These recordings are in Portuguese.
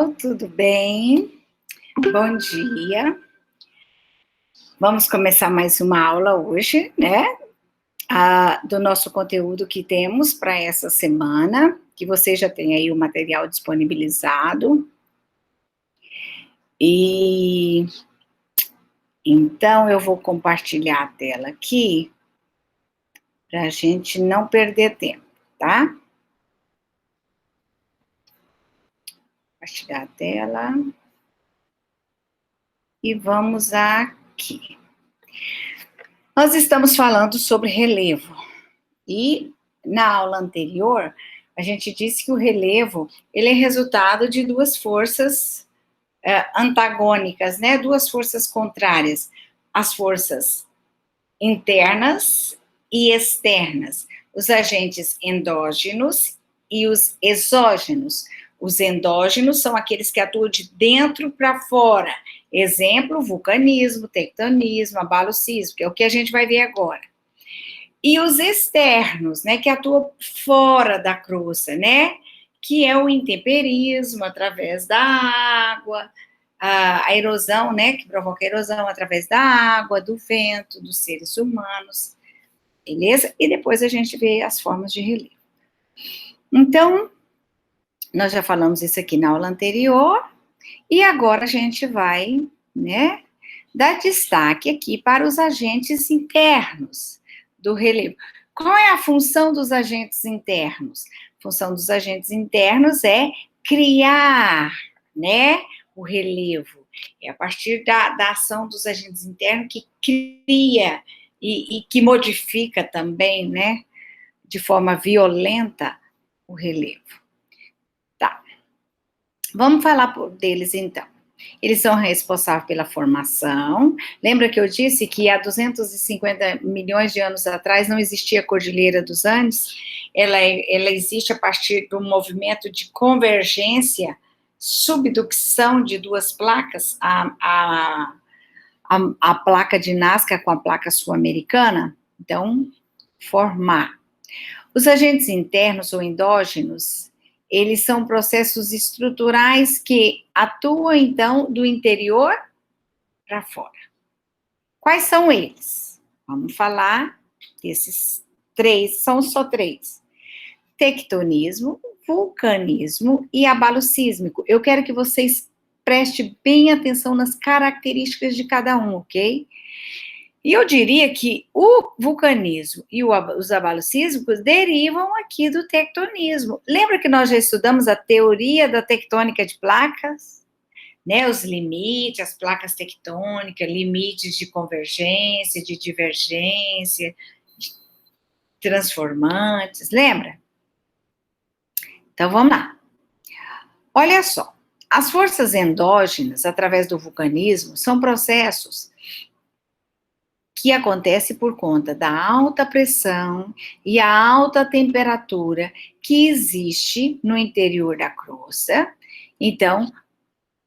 Tudo bem? Bom dia. Vamos começar mais uma aula hoje, né? Do nosso conteúdo que temos para essa semana, que você já tem aí o material disponibilizado. E então eu vou compartilhar a tela aqui para a gente não perder tempo, tá? Compartilhar a tela. E vamos aqui. Nós estamos falando sobre relevo. E na aula anterior, a gente disse que o relevo, ele é resultado de duas forças antagônicas, né? Duas forças contrárias. As forças internas e externas. Os agentes endógenos e os exógenos. Os endógenos são aqueles que atuam de dentro para fora. Exemplo, vulcanismo, tectonismo, abalocismo, que é o que a gente vai ver agora. E os externos, né, que atuam fora da crosta, né, que é o intemperismo através da água, a erosão, né, que provoca erosão através da água, do vento, dos seres humanos, beleza? E depois a gente vê as formas de relevo. Então, nós já falamos isso aqui na aula anterior, e agora a gente vai, né, dar destaque aqui para os agentes internos do relevo. Qual é a função dos agentes internos? A função dos agentes internos é criar, né, o relevo. É a partir da ação dos agentes internos que cria e que modifica também, né, de forma violenta o relevo. Tá. Vamos falar deles então. Eles são responsáveis pela formação. Lembra que eu disse que há 250 milhões de anos atrás não existia a Cordilheira dos Andes? Ela existe a partir do movimento de convergência, subducção de duas placas, a placa de Nazca com a placa sul-americana. Então, formar. Os agentes internos ou endógenos, eles são processos estruturais que atuam, então, do interior para fora. Quais são eles? Vamos falar desses três, são só três. Tectonismo, vulcanismo e abalo sísmico. Eu quero que vocês prestem bem atenção nas características de cada um, ok? E eu diria que o vulcanismo e os abalos sísmicos derivam aqui do tectonismo. Lembra que nós já estudamos a teoria da tectônica de placas? Né, os limites, as placas tectônicas, limites de convergência, de divergência, de transformantes, lembra? Então, vamos lá. Olha só, as forças endógenas, através do vulcanismo, são processos que acontece por conta da alta pressão e a alta temperatura que existe no interior da crosta. Então,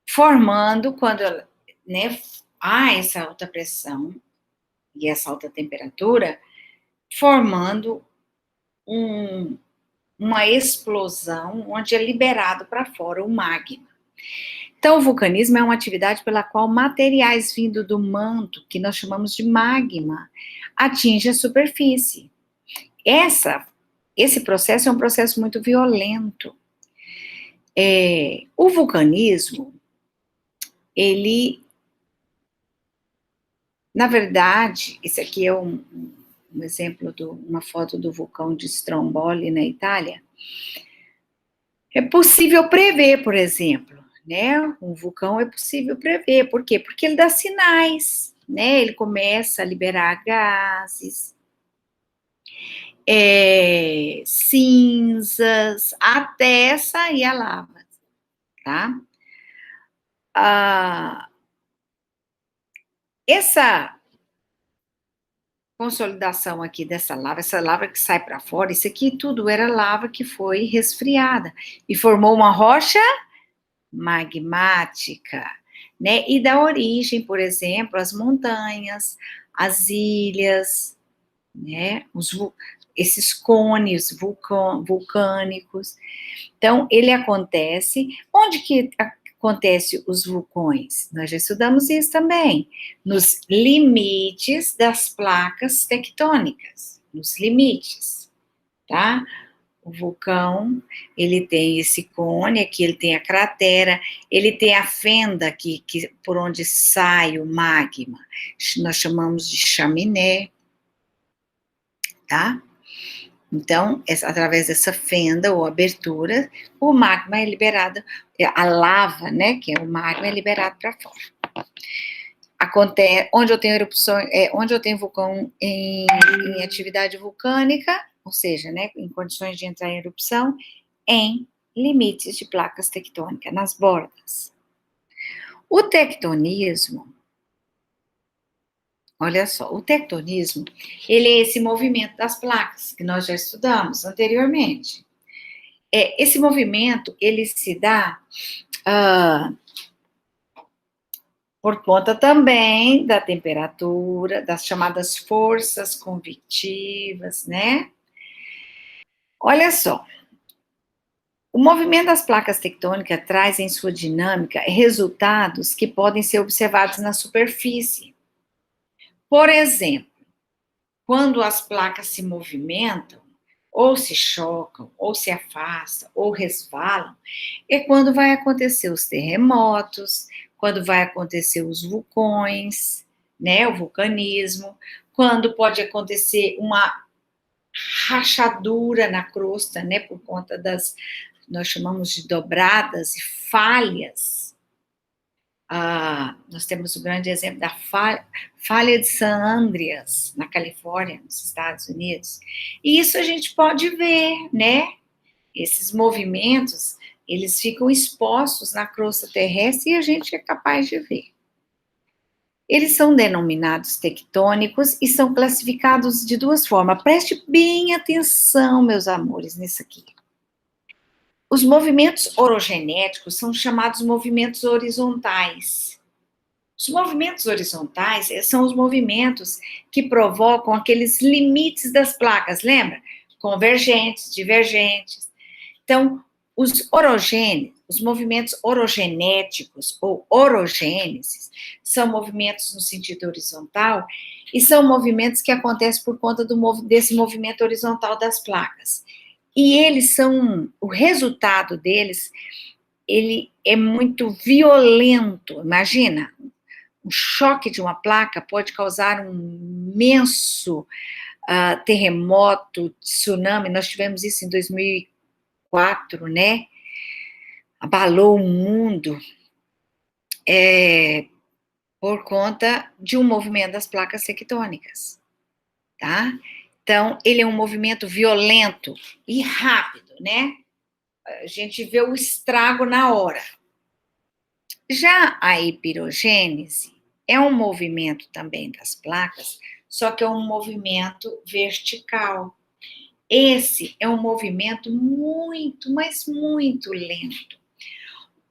formando quando, né, há essa alta pressão e essa alta temperatura, formando uma explosão onde é liberado para fora o magma. Então, o vulcanismo é uma atividade pela qual materiais vindo do manto, que nós chamamos de magma, atinge a superfície. Esse processo é um processo muito violento. O vulcanismo, ele, na verdade, esse aqui é um exemplo de uma foto do vulcão de Stromboli, na Itália. É possível prever, por exemplo, né? Um vulcão é possível prever. Por quê? Porque ele dá sinais, né? Ele começa a liberar gases, cinzas, até sair a lava, tá? Essa consolidação aqui dessa lava, essa lava que sai para fora, isso aqui tudo era lava que foi resfriada e formou uma rocha magmática, né? E dá origem, por exemplo, às montanhas, às ilhas, né? Esses cones vulcânicos. Então, ele acontece. Onde que acontece os vulcões? Nós já estudamos isso também, nos limites das placas tectônicas, nos limites, tá? O vulcão, ele tem esse cone, aqui ele tem a cratera, ele tem a fenda aqui, por onde sai o magma, nós chamamos de chaminé, tá? Então, através dessa fenda ou abertura, o magma é liberado, a lava, né, que é o magma, é liberado para fora. Acontece, onde eu tenho erupção, onde eu tenho vulcão em atividade vulcânica, ou seja, né, em condições de entrar em erupção, em limites de placas tectônicas, nas bordas. O tectonismo, olha só, o tectonismo, ele é esse movimento das placas, que nós já estudamos anteriormente. Esse movimento, ele se dá por conta também da temperatura, das chamadas forças convectivas, né? Olha só, o movimento das placas tectônicas traz em sua dinâmica resultados que podem ser observados na superfície. Por exemplo, quando as placas se movimentam, ou se chocam, ou se afastam, ou resvalam, é quando vai acontecer os terremotos, quando vai acontecer os vulcões, né, o vulcanismo, quando pode acontecer uma rachadura na crosta, né, por conta das, nós chamamos de dobradas e falhas. Nós temos o grande exemplo da falha de San Andreas, na Califórnia, nos Estados Unidos. E isso a gente pode ver, né? Esses movimentos, eles ficam expostos na crosta terrestre e a gente é capaz de ver. Eles são denominados tectônicos e são classificados de duas formas. Preste bem atenção, meus amores, nisso aqui. Os movimentos orogenéticos são chamados movimentos horizontais. Os movimentos horizontais são os movimentos que provocam aqueles limites das placas, lembra? Convergentes, divergentes. Então, os movimentos orogenéticos ou orogêneses são movimentos no sentido horizontal e são movimentos que acontecem por conta desse movimento horizontal das placas. E eles são, o resultado deles, ele é muito violento. Imagina, o choque de uma placa pode causar um imenso terremoto, tsunami. Nós tivemos isso em 2004, né? Abalou o mundo por conta de um movimento das placas tectônicas, tá? Então, ele é um movimento violento e rápido, né? A gente vê o estrago na hora. Já a epirogênese é um movimento também das placas, só que é um movimento vertical. Esse é um movimento muito, mas muito lento.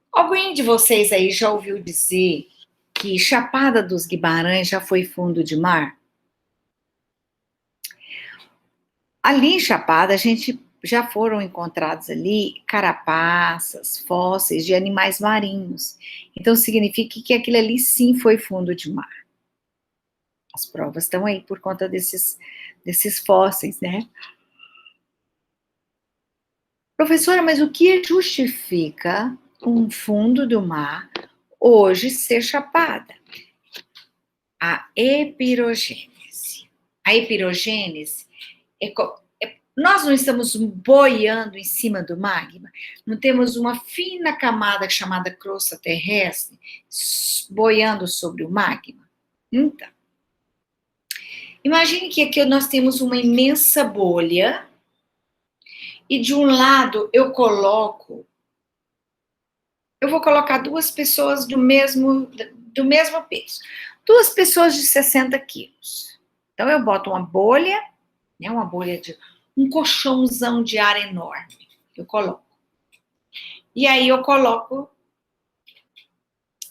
Alguém de vocês aí já ouviu dizer que Chapada dos Guimarães já foi fundo de mar? Ali em Chapada, a gente já foram encontrados ali carapaças, fósseis de animais marinhos. Então, significa que aquilo ali sim foi fundo de mar. As provas estão aí por conta desses fósseis, né? Professora, mas o que justifica um fundo do mar hoje ser Chapada? A epirogênese. A epirogênese nós não estamos boiando em cima do magma, não temos uma fina camada chamada crosta terrestre boiando sobre o magma? Então, imagine que aqui nós temos uma imensa bolha e de um lado eu vou colocar duas pessoas do mesmo peso, duas pessoas de 60 quilos. Então eu boto uma bolha, né, uma bolha de um colchãozão de ar enorme, eu coloco. E aí eu coloco,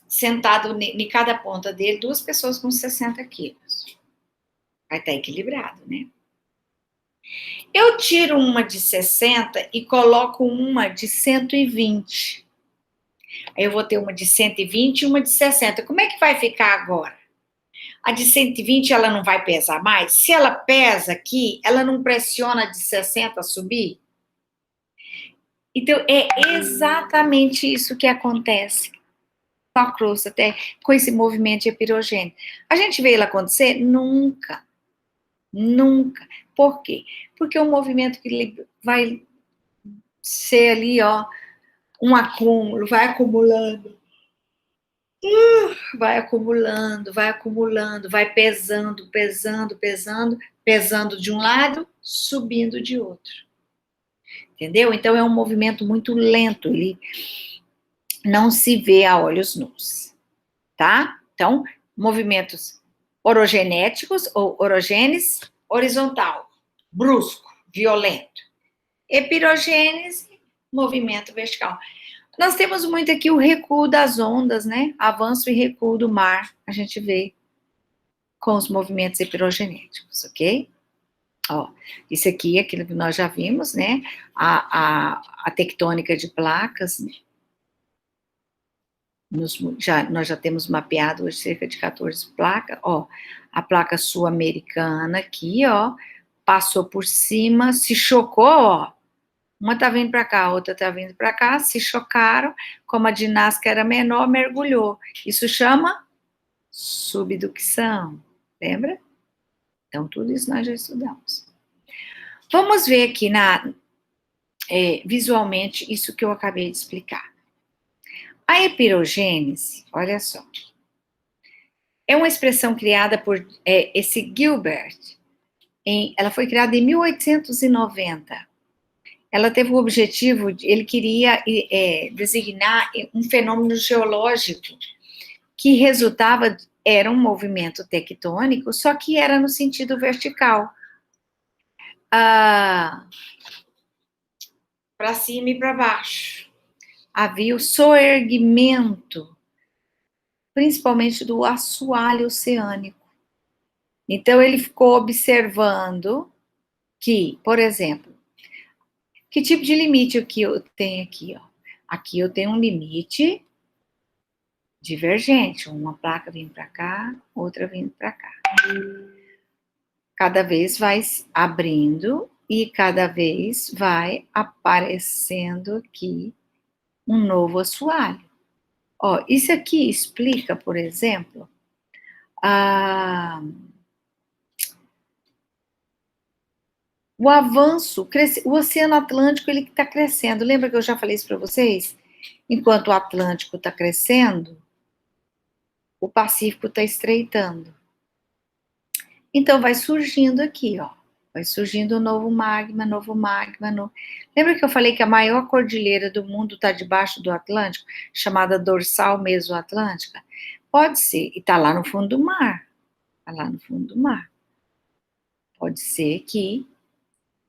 sentado em cada ponta dele, duas pessoas com 60 quilos. Vai estar equilibrado, né? Eu tiro uma de 60 e coloco uma de 120. Aí eu vou ter uma de 120 e uma de 60. Como é que vai ficar agora? A de 120, ela não vai pesar mais? Se ela pesa aqui, ela não pressiona a de 60 a subir? Então, é exatamente isso que acontece com a crosta, até com esse movimento de epirogênio. A gente vê ele acontecer? Nunca. Nunca. Por quê? Porque é um movimento que ele vai ser ali, ó, um acúmulo, vai acumulando. Vai acumulando, vai acumulando, vai pesando, pesando, pesando, pesando de um lado, subindo de outro. Entendeu? Então é um movimento muito lento, ele não se vê a olhos nus, tá? Então, movimentos orogenéticos ou orogênese, horizontal, brusco, violento. Epirogênese, movimento vertical. Nós temos muito aqui o recuo das ondas, né? Avanço e recuo do mar, a gente vê com os movimentos epirogenéticos, ok? Ó, isso aqui é aquilo que nós já vimos, né? A tectônica de placas, né? Nós já temos mapeado hoje cerca de 14 placas, ó, a placa sul-americana aqui, ó, passou por cima, se chocou, ó, uma tá vindo para cá, a outra tá vindo para cá, se chocaram, como a de Nazca era menor, mergulhou. Isso chama subducção, lembra? Então, tudo isso nós já estudamos. Vamos ver aqui visualmente isso que eu acabei de explicar. A epirogênese, olha só, é uma expressão criada por esse Gilbert. Ela foi criada em 1890. Ela teve o objetivo, ele queria designar um fenômeno geológico que resultava, era um movimento tectônico, só que era no sentido vertical. Para cima e para baixo. Havia o soerguimento, principalmente do assoalho oceânico. Então, ele ficou observando que, por exemplo, que tipo de limite que eu tenho aqui, ó? Aqui eu tenho um limite divergente, uma placa vindo para cá, outra vindo para cá. Cada vez vai abrindo e cada vez vai aparecendo aqui um novo assoalho. Ó, isso aqui explica, por exemplo, o avanço, o Oceano Atlântico, ele está crescendo. Lembra que eu já falei isso para vocês? Enquanto o Atlântico está crescendo, o Pacífico está estreitando. Então, vai surgindo aqui, ó. Vai surgindo um novo magma, novo magma. Lembra que eu falei que a maior cordilheira do mundo está debaixo do Atlântico, chamada dorsal mesoatlântica? Pode ser, e está lá no fundo do mar. Está lá no fundo do mar. Pode ser que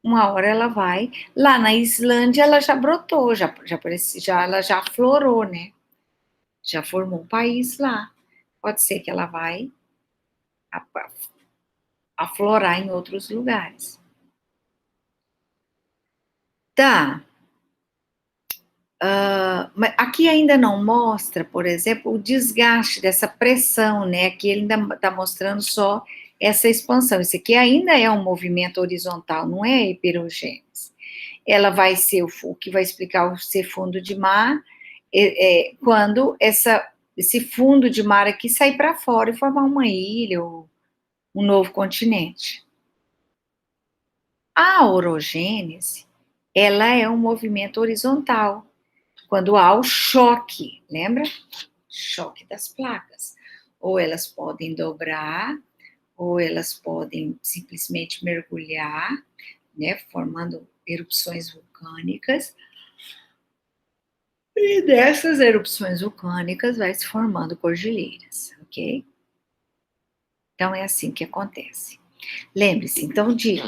uma hora ela vai. Lá na Islândia ela já brotou, ela já aflorou, né? Já formou um país lá. Pode ser que ela vai aflorar em outros lugares. Tá. Mas aqui ainda não mostra, por exemplo, o desgaste dessa pressão, né? Aqui ele ainda está mostrando só essa expansão. Isso aqui ainda é um movimento horizontal, não é hiperogênese. Ela vai ser o que vai explicar o ser fundo de mar, quando esse fundo de mar aqui sair para fora e formar uma ilha ou um novo continente. A orogênese, ela é um movimento horizontal, quando há o choque, lembra? Choque das placas. Ou elas podem dobrar, ou elas podem simplesmente mergulhar, né, formando erupções vulcânicas. E dessas erupções vulcânicas vai se formando cordilheiras, ok? Então é assim que acontece. Lembre-se, então, de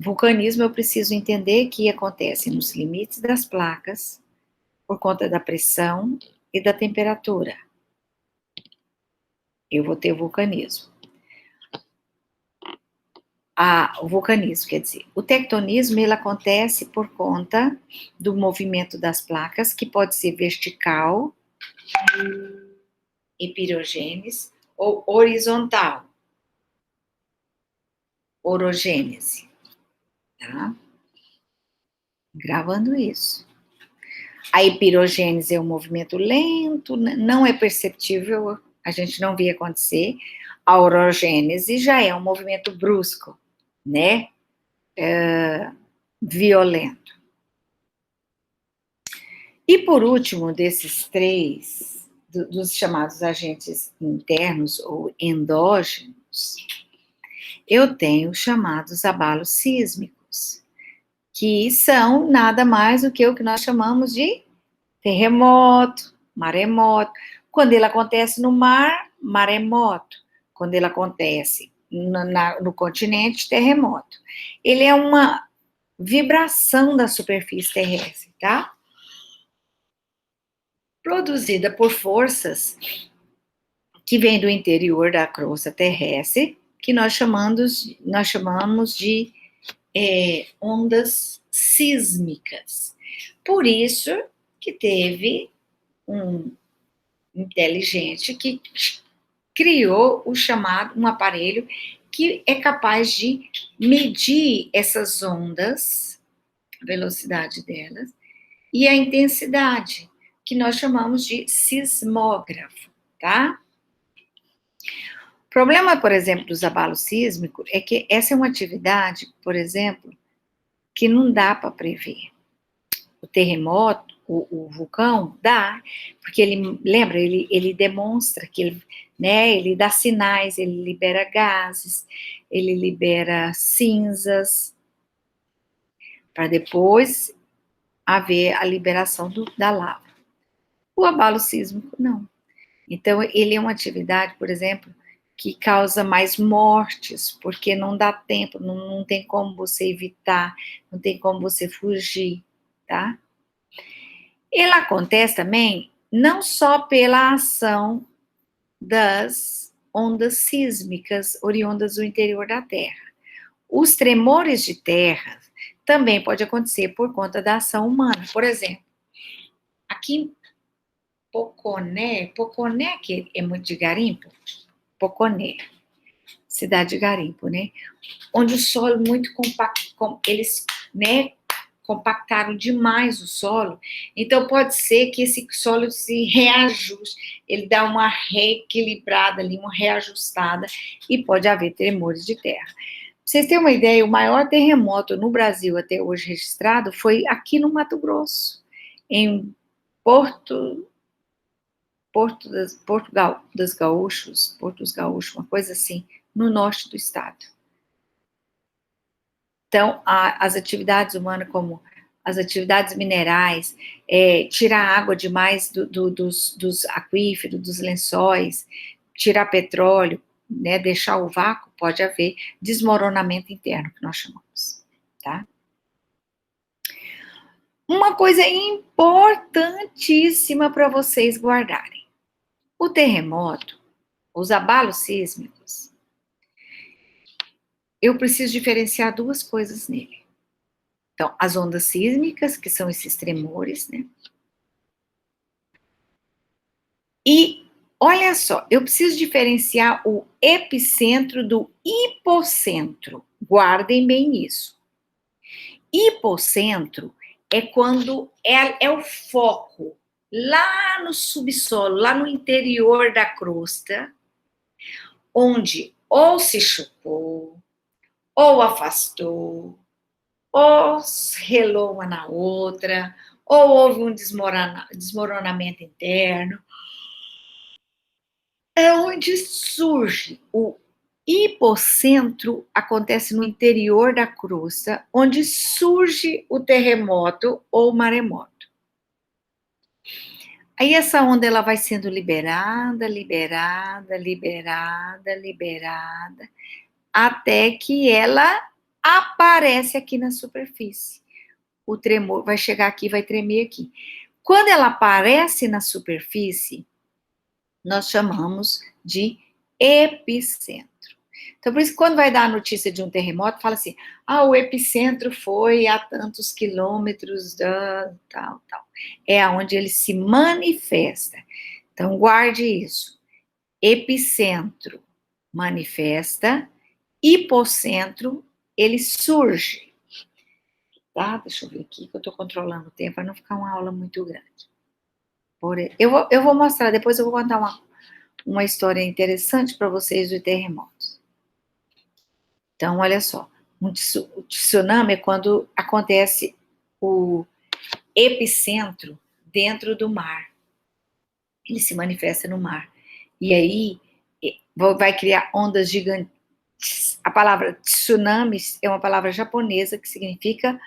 vulcanismo eu preciso entender que acontece nos limites das placas, por conta da pressão e da temperatura. Eu vou ter vulcanismo. o vulcanismo, quer dizer, o tectonismo, ele acontece por conta do movimento das placas, que pode ser vertical, epirogênese, ou horizontal, orogênese, tá? Gravando isso. A epirogênese é um movimento lento, não é perceptível, a gente não vê acontecer. A orogênese já é um movimento brusco, né? Violento. E por último, desses três, dos chamados agentes internos ou endógenos, eu tenho os chamados abalos sísmicos, que são nada mais do que o que nós chamamos de terremoto, maremoto. Quando ele acontece no mar, maremoto. Quando ele acontece no continente, terremoto. Ele é uma vibração da superfície terrestre, tá? Produzida por forças que vêm do interior da crosta terrestre, que nós chamamos de ondas sísmicas. Por isso que teve um inteligente que criou um aparelho que é capaz de medir essas ondas, a velocidade delas, e a intensidade, que nós chamamos de sismógrafo, tá? O problema, por exemplo, dos abalos sísmicos é que essa é uma atividade, por exemplo, que não dá para prever. O terremoto, o vulcão, dá, porque ele, lembra, ele demonstra que ele, né, ele dá sinais, ele libera gases, ele libera cinzas, para depois haver a liberação da lava. O abalo sísmico, não. Então, ele é uma atividade, por exemplo, que causa mais mortes, porque não dá tempo, não tem como você evitar, não tem como você fugir, tá? Ele acontece também não só pela ação das ondas sísmicas oriundas do interior da Terra. Os tremores de terra também pode acontecer por conta da ação humana. Por exemplo, aqui em Poconé, que é muito de garimpo, Poconé, cidade de garimpo, né? Onde o solo é muito compacto, eles, né, compactaram demais o solo, então pode ser que esse solo se reajuste, ele dá uma reequilibrada ali, uma reajustada, e pode haver tremores de terra. Pra vocês terem uma ideia, o maior terremoto no Brasil até hoje registrado foi aqui no Mato Grosso, em Porto dos Gaúchos, uma coisa assim, no norte do estado. Então, as atividades humanas, como as atividades minerais, tirar água demais dos aquíferos, dos lençóis, tirar petróleo, né, deixar o vácuo, pode haver desmoronamento interno, que nós chamamos, tá? Uma coisa importantíssima para vocês guardarem. O terremoto, os abalos sísmicos, eu preciso diferenciar duas coisas nele. Então, as ondas sísmicas, que são esses tremores, né? E, olha só, eu preciso diferenciar o epicentro do hipocentro. Guardem bem isso. Hipocentro é quando é o foco, lá no subsolo, lá no interior da crosta, onde ou se chocou, ou afastou, ou relou uma na outra, ou houve um desmoronamento interno. É onde surge o hipocentro, acontece no interior da crosta, onde surge o terremoto ou maremoto. Aí essa onda ela vai sendo liberada, até que ela aparece aqui na superfície. O tremor vai chegar aqui, vai tremer aqui. Quando ela aparece na superfície, nós chamamos de epicentro. Então, por isso que quando vai dar a notícia de um terremoto, fala assim, o epicentro foi a tantos quilômetros da tal, tal. É onde ele se manifesta. Então, guarde isso. Epicentro manifesta, hipocentro, ele surge. Tá? Deixa eu ver aqui, que eu estou controlando o tempo, para não ficar uma aula muito grande. Eu vou mostrar, depois eu vou contar uma história interessante para vocês do terremoto. Então, olha só, o tsunami é quando acontece o epicentro dentro do mar. Ele se manifesta no mar. E aí vai criar ondas gigantes. A palavra tsunami é uma palavra japonesa que significa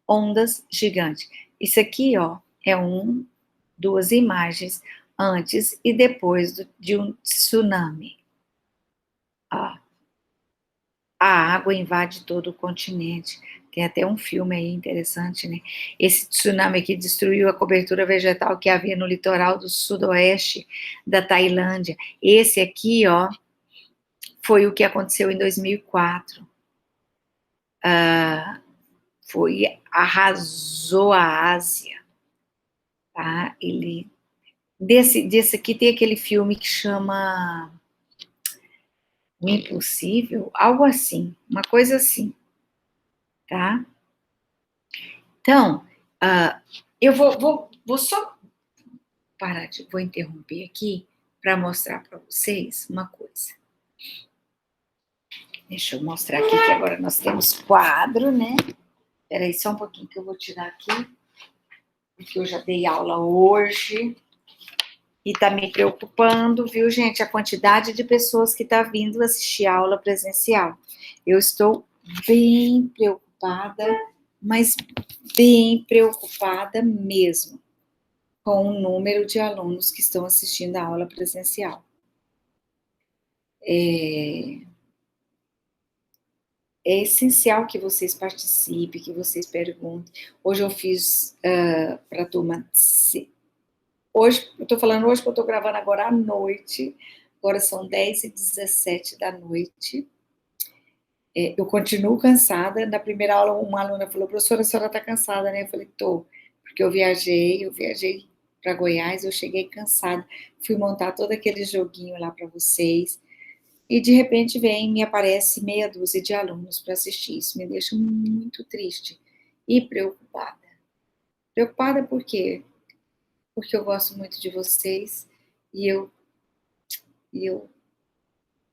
ondas gigantes. Isso aqui, ó, é duas imagens antes e depois de um tsunami. Ó, a água invade todo o continente. Tem até um filme aí interessante, né? Esse tsunami aqui destruiu a cobertura vegetal que havia no litoral do sudoeste da Tailândia. Esse aqui, ó, foi o que aconteceu em 2004. Arrasou a Ásia, tá? Desse aqui tem aquele filme que chama O Impossível, algo assim, uma coisa assim, tá? Então, eu vou só parar, vou interromper aqui para mostrar para vocês uma coisa. Deixa eu mostrar aqui que agora nós temos quadro, né? Peraí, só um pouquinho que eu vou tirar aqui, porque eu já dei aula hoje e tá me preocupando, viu, gente? A quantidade de pessoas que tá vindo assistir a aula presencial. Eu estou bem preocupada, mas bem preocupada mesmo com o número de alunos que estão assistindo a aula presencial. É essencial que vocês participem, que vocês perguntem. Hoje eu fiz para a turma. Hoje, eu estou falando hoje que eu estou gravando agora à noite. Agora são 10h17 da noite. Eu continuo cansada. Na primeira aula, uma aluna falou, professora, a senhora está cansada, né? Eu falei, tô, porque eu viajei para Goiás, eu cheguei cansada. Fui montar todo aquele joguinho lá para vocês. E de repente me aparece meia dúzia de alunos para assistir. Isso me deixa muito triste e preocupada. Preocupada por quê? Porque eu gosto muito de vocês e eu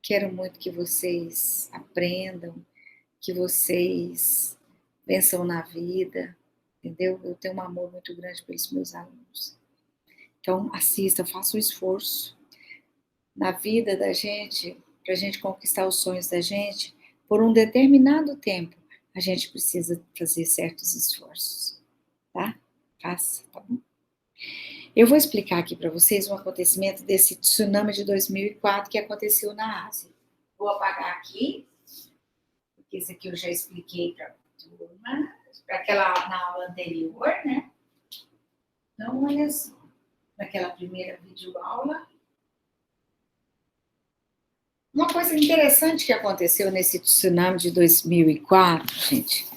quero muito que vocês aprendam, que vocês pensam na vida, entendeu? Eu tenho um amor muito grande pelos meus alunos. Então, assista, faça um esforço. Na vida da gente, para a gente conquistar os sonhos da gente, por um determinado tempo, a gente precisa fazer certos esforços, tá? Faça, tá bom? Eu vou explicar aqui para vocês um acontecimento desse tsunami de 2004 que aconteceu na Ásia. Vou apagar aqui, porque isso aqui eu já expliquei para a turma, na aula anterior, né? Então, olha só, naquela primeira videoaula. Uma coisa interessante que aconteceu nesse tsunami de 2004, gente,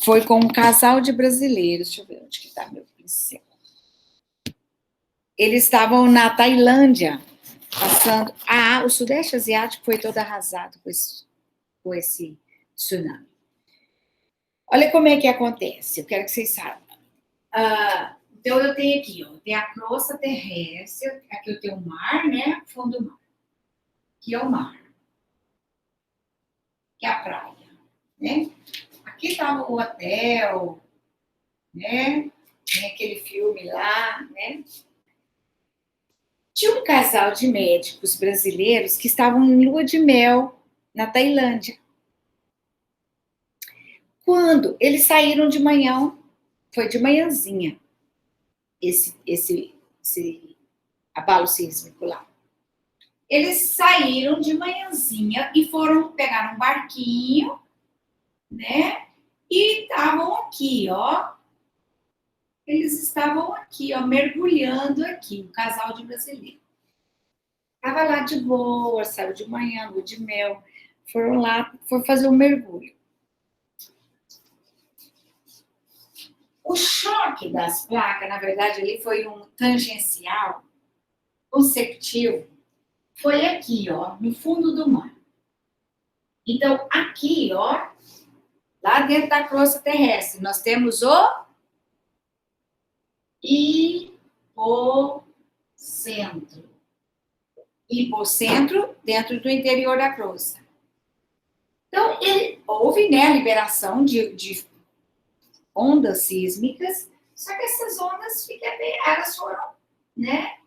foi com um casal de brasileiros. Deixa eu ver onde que está meu pincel. Eles estavam na Tailândia, passando. O Sudeste Asiático foi todo arrasado com esse tsunami. Olha como é que acontece, eu quero que vocês saibam. Então, eu tenho aqui, ó, tem a crosta terrestre, aqui eu tenho o mar, né? Fundo do mar. Aqui é o mar. Que é a praia, né? Aqui estava o hotel, né? Tem aquele filme lá, né? Tinha um casal de médicos brasileiros que estavam em lua de mel na Tailândia. Quando eles saíram de manhã, foi de manhãzinha, esse abalo sísmico lá. Eles saíram de manhãzinha e foram pegar um barquinho, né? E estavam aqui, ó. Eles estavam aqui, ó, mergulhando aqui, um casal de brasileiros. Estava lá de boa, saiu de manhã, lua de mel. foram lá, foram fazer um mergulho. O choque das placas, na verdade, ele foi um tangencial consecutivo, foi aqui, ó, no fundo do mar. Então, aqui, ó, lá dentro da crosta terrestre, nós temos o hipocentro. Hipocentro dentro do interior da crosta. Então, houve, né, a liberação de ondas sísmicas, só que essas ondas elas foram, né,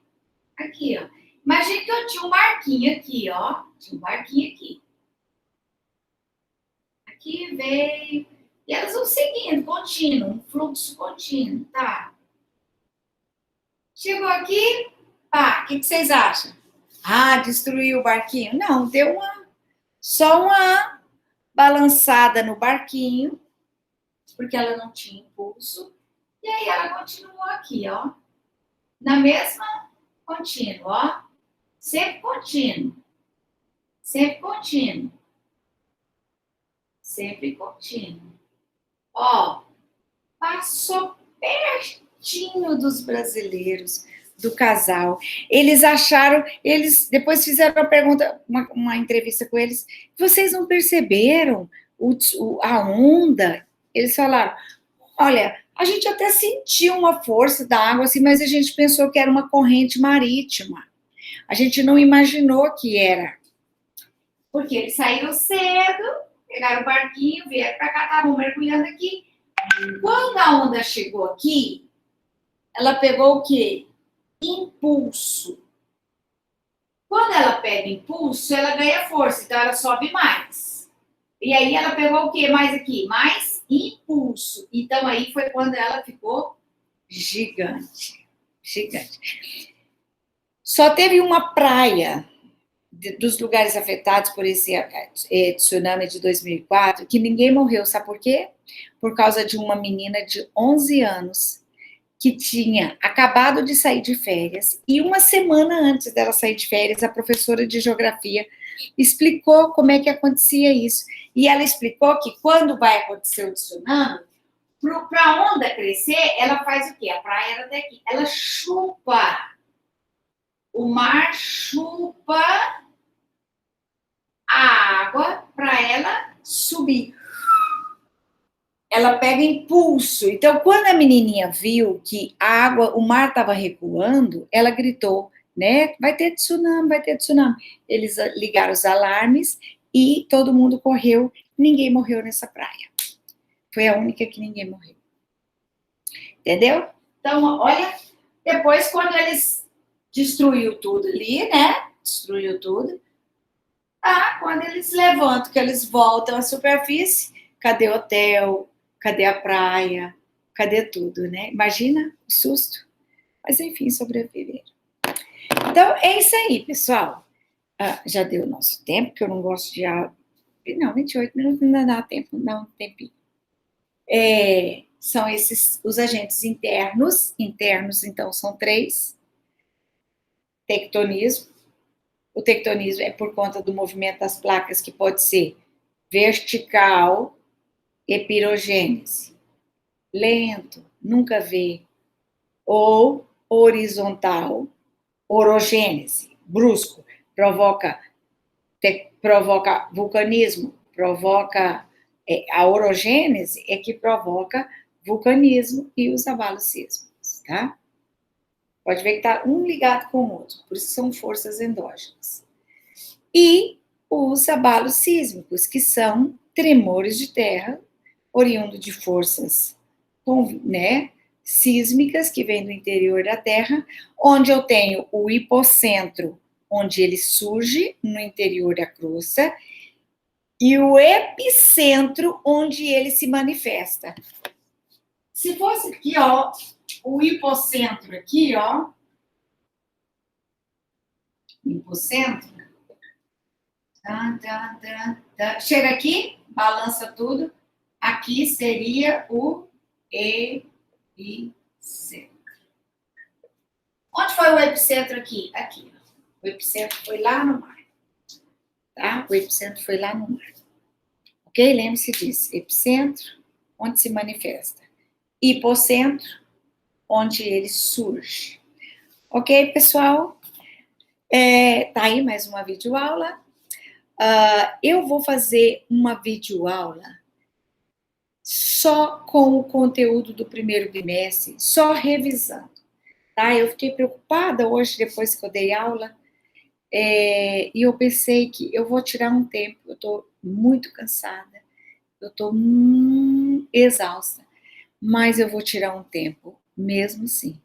aqui, ó. Imagina que eu tinha um barquinho aqui, ó. Tinha um barquinho aqui. Aqui veio. E elas vão seguindo, contínuo, um fluxo contínuo, tá? Chegou aqui, o que vocês acham? Destruiu o barquinho? Não, deu só uma balançada no barquinho, porque ela não tinha impulso. E aí ela continuou aqui, ó. Na mesma contínuo, ó. Sempre contínuo. Sempre contínuo. Sempre contínuo. Ó, passou pertinho dos brasileiros, do casal. Eles acharam, eles depois fizeram uma pergunta, uma entrevista com eles, vocês não perceberam a onda? Eles falaram, olha, a gente até sentiu uma força da água, assim, mas a gente pensou que era uma corrente marítima. A gente não imaginou que era. Porque eles saíram cedo, pegaram o barquinho, vieram para cá, estavam mergulhando aqui. Quando a onda chegou aqui, ela pegou o quê? Impulso. Quando ela pega impulso, ela ganha força, então ela sobe mais. E aí ela pegou o quê mais aqui? Mais impulso. Então aí foi quando ela ficou gigante. Gigante. Só teve uma praia dos lugares afetados por esse tsunami de 2004 que ninguém morreu, sabe por quê? Por causa de uma menina de 11 anos que tinha acabado de sair de férias e uma semana antes dela sair de férias, a professora de geografia explicou como é que acontecia isso. E ela explicou que quando vai acontecer o tsunami, para a onda crescer, ela faz o quê? A praia era daqui. Ela chupa. O mar chupa a água para ela subir. Ela pega impulso. Então, quando a menininha viu que a água, o mar estava recuando, ela gritou, né? Vai ter tsunami, vai ter tsunami. Eles ligaram os alarmes e todo mundo correu. Ninguém morreu nessa praia. Foi a única que ninguém morreu. Entendeu? Então, olha, depois quando eles destruiu tudo ali, né? Destruiu tudo. Quando eles levantam, que eles voltam à superfície, cadê o hotel? Cadê a praia? Cadê tudo, né? Imagina o susto. Mas, enfim, sobreviveram. Então, é isso aí, pessoal. Já deu o nosso tempo, que eu não gosto de... Não, 28 minutos ainda dá tempo, dá um tempinho. São esses os agentes internos. Internos, então, são 3. Tectonismo. O tectonismo é por conta do movimento das placas, que pode ser vertical, epirogênese, lento, nunca vê, ou horizontal, orogênese, brusco, provoca vulcanismo, provoca a orogênese é que provoca vulcanismo e os abalos sísmicos, tá? Pode ver que tá um ligado com o outro, por isso são forças endógenas. E os abalos sísmicos, que são tremores de terra, oriundo de forças, né, sísmicas que vêm do interior da Terra, onde eu tenho o hipocentro, onde ele surge no interior da crosta, e o epicentro, onde ele se manifesta. Se fosse aqui, ó, o hipocentro aqui, ó, hipocentro, chega aqui, balança tudo, aqui seria o epicentro. Onde foi o epicentro aqui? Aqui. O epicentro foi lá no mar. tá? O epicentro foi lá no mar. Ok? Lembre-se disso. Epicentro, onde se manifesta. Hipocentro, onde ele surge. Ok, pessoal? Tá aí mais uma videoaula. Eu vou fazer uma videoaula só com o conteúdo do primeiro bimestre, só revisando, tá? Eu fiquei preocupada hoje, depois que eu dei aula, e eu pensei que eu vou tirar um tempo, eu tô muito cansada, eu tô exausta, mas eu vou tirar um tempo, mesmo assim,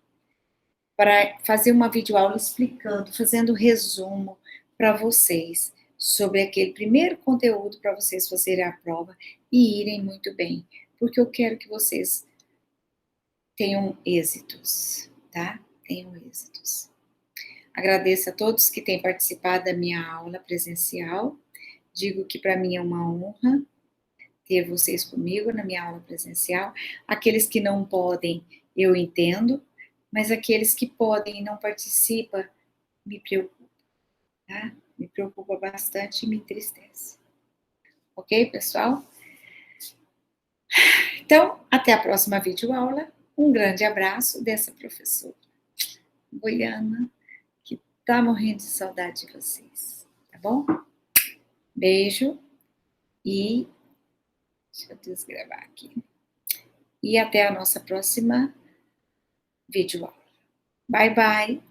para fazer uma videoaula explicando, fazendo resumo para vocês sobre aquele primeiro conteúdo para vocês fazerem a prova e irem muito bem, porque eu quero que vocês tenham êxitos, tá? Tenham êxitos. Agradeço a todos que têm participado da minha aula presencial. Digo que para mim é uma honra ter vocês comigo na minha aula presencial. Aqueles que não podem, eu entendo, mas aqueles que podem e não participam, me preocupa, tá? Me preocupa bastante e me entristece. Ok, pessoal? Então, até a próxima videoaula. Um grande abraço dessa professora Goiana, que tá morrendo de saudade de vocês, tá bom? Beijo e deixa eu desgravar aqui. E até a nossa próxima videoaula. Bye, bye!